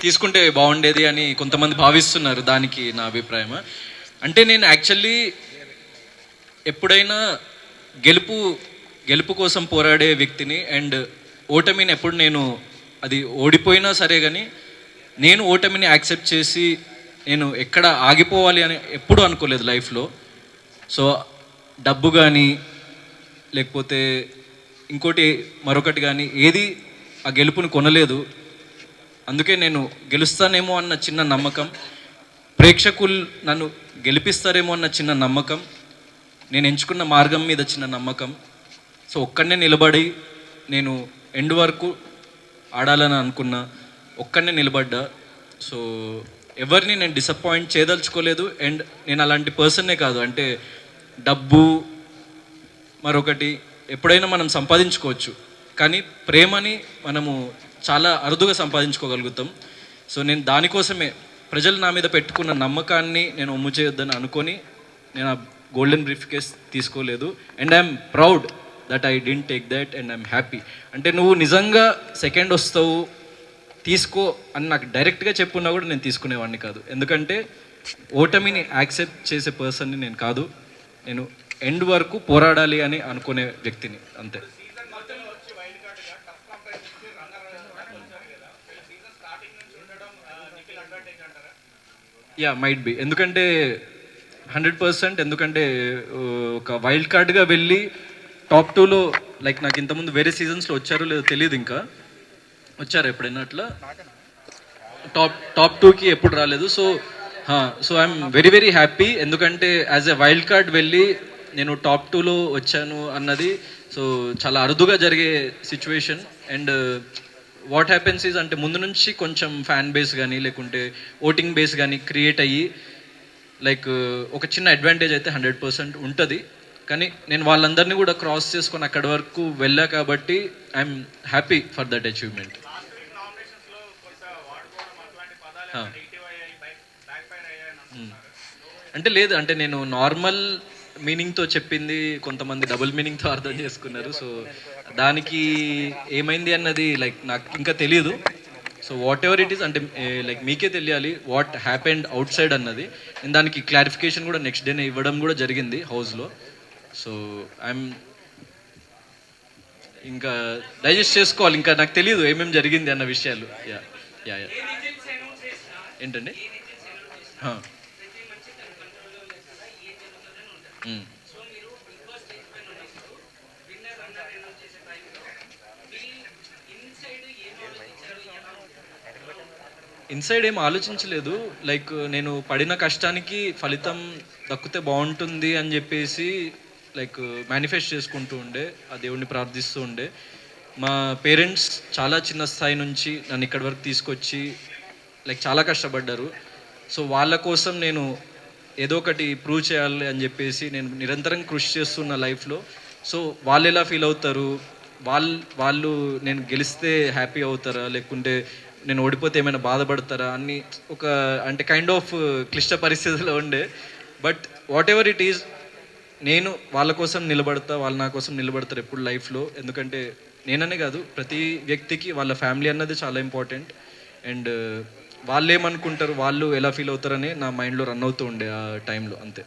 తీసుకుంటే బాగుండేది అని కొంతమంది భావిస్తున్నారు. దానికి నా అభిప్రాయం అంటే నేను యాక్చువల్లీ ఎప్పుడైనా గెలుపు గెలుపు కోసం పోరాడే వ్యక్తిని. అండ్ ఓటమిని ఎప్పుడు నేను అది ఓడిపోయినా సరే కానీ నేను ఓటమిని యాక్సెప్ట్ చేసి నేను ఎక్కడ ఆగిపోవాలి అని ఎప్పుడూ అనుకోలేదు లైఫ్లో. సో డబ్బు కానీ లేకపోతే ఇంకోటి మరొకటి కానీ ఏది ఆ గెలుపుని కొనలేదు. అందుకే నేను గెలుస్తానేమో అన్న చిన్న నమ్మకం, ప్రేక్షకులు నన్ను గెలిపిస్తారేమో అన్న చిన్న నమ్మకం, నేను ఎంచుకున్న మార్గం మీద చిన్న నమ్మకం. సో ఒక్కడనే నిలబడి నేను ఎండ్ వరకు ఆడాలని అనుకున్నా, ఒక్కడనే నిలబడ్డా. సో ఎవరిని నేను డిసప్పాయింట్ చేయదలుచుకోలేదు. అండ్ నేను అలాంటి పర్సన్నే కాదు. అంటే డబ్బు మరొకటి ఎప్పుడైనా మనం సంపాదించుకోవచ్చు, కానీ ప్రేమని మనము చాలా అరుదుగా సంపాదించుకోగలుగుతాం. సో నేను దానికోసమే ప్రజలు నా మీద పెట్టుకున్న నమ్మకాన్ని నేను ఒమ్ము చేయొద్దని అనుకొని నేను ఆ గోల్డెన్ బ్రీఫ్ కేస్ తీసుకోలేదు. And I'm proud that I didn't take that and I'm happy. అంటే నువ్వు నిజంగా సెకండ్ వస్తావు తీసుకో అని నాకు డైరెక్ట్గా చెప్పున్నా కూడా నేను తీసుకునేవాడిని కాదు. ఎందుకంటే ఓటమిని యాక్సెప్ట్ చేసే పర్సన్ని నేను కాదు. నేను ఎండ్ వరకు పోరాడాలి అని అనుకునే వ్యక్తిని, అంతే. Yeah, might be. ఎందుకంటే 100%. ఎందుకంటే ఒక వైల్డ్ కార్డ్గా వెళ్ళి టాప్ 2లో లైక్ నాకు ఇంతకుముందు వేరే సీజన్స్లో వచ్చారో లేదో తెలియదు. ఇంకా వచ్చారు ఎప్పుడైనా అట్లా టాప్ 2కి ఎప్పుడు రాలేదు. So I'm very very happy. ఎందుకంటే యాజ్ ఎ వైల్డ్ కార్డ్ వెళ్ళి నేను టాప్ 2లో వచ్చాను అన్నది సో చాలా అరుదుగా జరిగే situation. And what happens is అంటే ముందు నుంచి కొంచెం ఫ్యాన్ బేస్ కానీ లేకుంటే ఓటింగ్ బేస్ కానీ క్రియేట్ అయ్యి లైక్ ఒక చిన్న అడ్వాంటేజ్ అయితే 100% ఉంటుంది. కానీ నేను వాళ్ళందరినీ కూడా క్రాస్ చేసుకొని అక్కడి వరకు వెళ్ళా కాబట్టి I'm happy for that achievement. అంటే లేదు, అంటే నేను నార్మల్ మీనింగ్తో చెప్పింది కొంతమంది డబుల్ మీనింగ్తో అర్థం చేసుకున్నారు. సో దానికి ఏమైంది అన్నది లైక్ నాకు ఇంకా తెలియదు. So what ever it is అంటే లైక్ మీకే తెలియాలి వాట్ హ్యాపెండ్ అవుట్ సైడ్ అన్నది. నేను దానికి క్లారిఫికేషన్ కూడా నెక్స్ట్ డేనే ఇవ్వడం కూడా జరిగింది హౌస్లో. సో ఐఎమ్ ఇంకా డైజెస్ట్ చేసుకోవాలి. ఇంకా నాకు తెలియదు ఏమేమి జరిగింది అన్న విషయాలు. యా యా యా ఏంటండి? ఇన్సైడ్ ఏం ఆలోచించలేదు. లైక్ నేను పడిన కష్టానికి ఫలితం దక్కితే బాగుంటుంది అని చెప్పేసి లైక్ మేనిఫెస్ట్ చేసుకుంటూ ఉండే, ఆ దేవుణ్ణి ప్రార్థిస్తూ ఉండే. మా పేరెంట్స్ చాలా చిన్న స్థాయి నుంచి నన్ను ఇక్కడి వరకు తీసుకొచ్చి లైక్ చాలా కష్టపడ్డారు. సో వాళ్ళ కోసం నేను ఏదో ఒకటి ప్రూవ్ చేయాలి అని చెప్పేసి నేను నిరంతరం కృషి చేస్తున్న లైఫ్లో. సో వాళ్ళు ఎలా ఫీల్ అవుతారు, వాళ్ళు నేను గెలిస్తే హ్యాపీ అవుతారా లేకుంటే నేను ఓడిపోతే ఏమైనా బాధపడతారా అని ఒక అంటే కైండ్ ఆఫ్ క్లిష్ట పరిస్థితిలో ఉండే. But what ever it is నేను వాళ్ళ కోసం నిలబడతా, వాళ్ళు నా కోసం నిలబడతారు ఎప్పుడు లైఫ్లో. ఎందుకంటే నేననే కాదు ప్రతి వ్యక్తికి వాళ్ళ ఫ్యామిలీ అన్నది చాలా ఇంపార్టెంట్. అండ్ వాళ్ళు ఏమనుకుంటారు, వాళ్ళు ఎలా ఫీల్ అవుతారని నా మైండ్లో రన్ అవుతూ ఉండే ఆ టైంలో, అంతే.